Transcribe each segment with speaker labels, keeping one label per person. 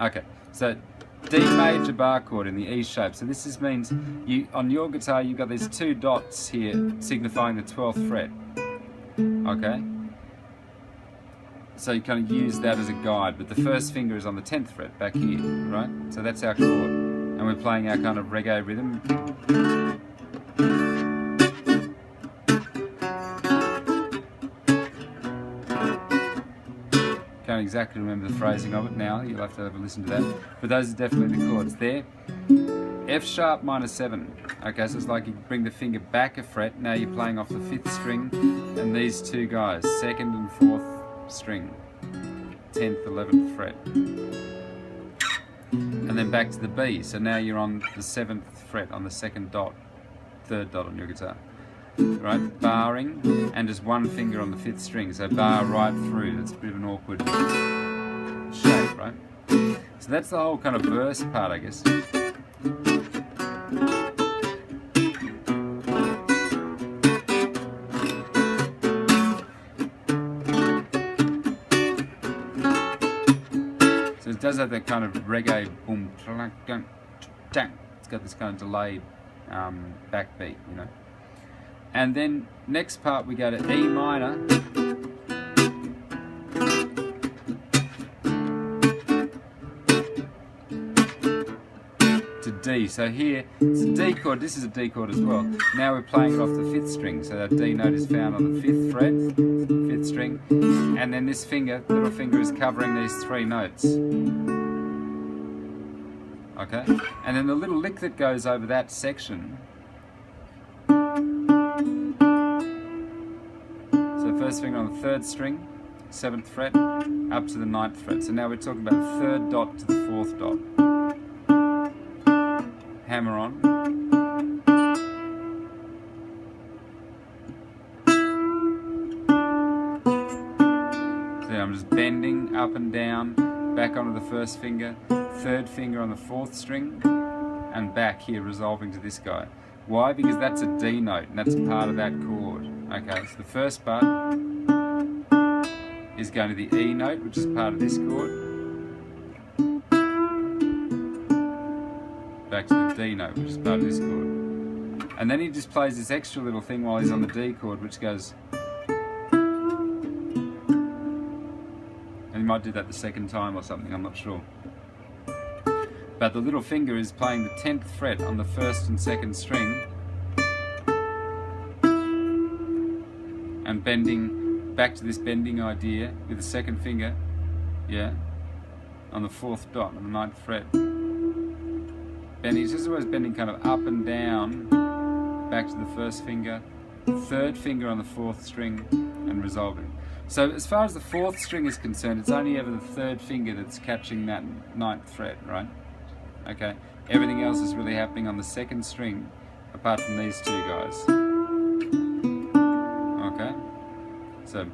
Speaker 1: Okay, so D major bar chord in the E shape. So this means you on your guitar you've got these two dots here signifying the 12th fret. Okay? So you kind of use that as a guide, but the first finger is on the 10th fret back here, right? So that's our chord. And we're playing our kind of reggae rhythm. Can't exactly remember the phrasing of it now, you'll have to have a listen to that. But those are definitely the chords there. F sharp minor 7. Okay, so it's like you bring the finger back a fret, now you're playing off the 5th string, and these two guys, 2nd and 4th string, 10th, 11th fret. And then back to the B, so now you're on the 7th fret on the 2nd dot, 3rd dot on your guitar. Right, barring, and just one finger on the 5th string, so bar right through. That's a bit of an awkward shape, right? So that's the whole kind of verse part, I guess. So it does have that kind of reggae boom, it's got this kind of delayed backbeat, you know. And then next part we go to E minor, to D. So here it's a D chord, this is a D chord as well. Now we're playing it off the 5th string, so that D note is found on the 5th fret, 5th string, and then this finger, little finger, is covering these 3 notes. Okay? And then the little lick that goes over that section, first finger on the 3rd string, 7th fret, up to the 9th fret. So now we're talking about the 3rd dot to the 4th dot. Hammer on. So I'm just bending up and down, back onto the 1st finger, 3rd finger on the 4th string, and back here resolving to this guy. Why? Because that's a D note, and that's part of that chord. Okay, so the first part is going to the E note, which is part of this chord, back to the D note, which is part of this chord. And then he just plays this extra little thing while he's on the D chord, which goes... And he might do that the 2nd time or something, I'm not sure. But the little finger is playing the 10th fret on the 1st and 2nd string, and bending back to this bending idea with the 2nd finger, yeah, on the 4th dot on the 9th fret. Bending, he's just always bending kind of up and down, back to the 1st finger, 3rd finger on the 4th string, and resolving. So as far as the 4th string is concerned, it's only ever the 3rd finger that's catching that 9th fret, right? Okay, everything else is really happening on the 2nd string, apart from these two guys. Okay, so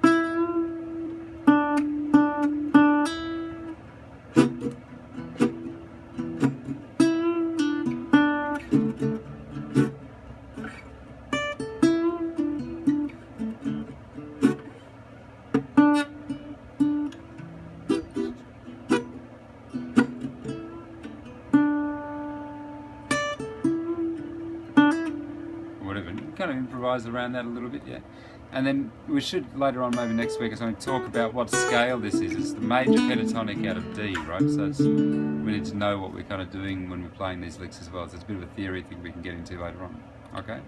Speaker 1: whatever, you kind of improvise around that a little bit, yeah. And then we should later on, maybe next week or something, talk about what scale this is. It's the major pentatonic out of D, right? So we need to know what we're kind of doing when we're playing these licks as well. So it's a bit of a theory thing we can get into later on. Okay?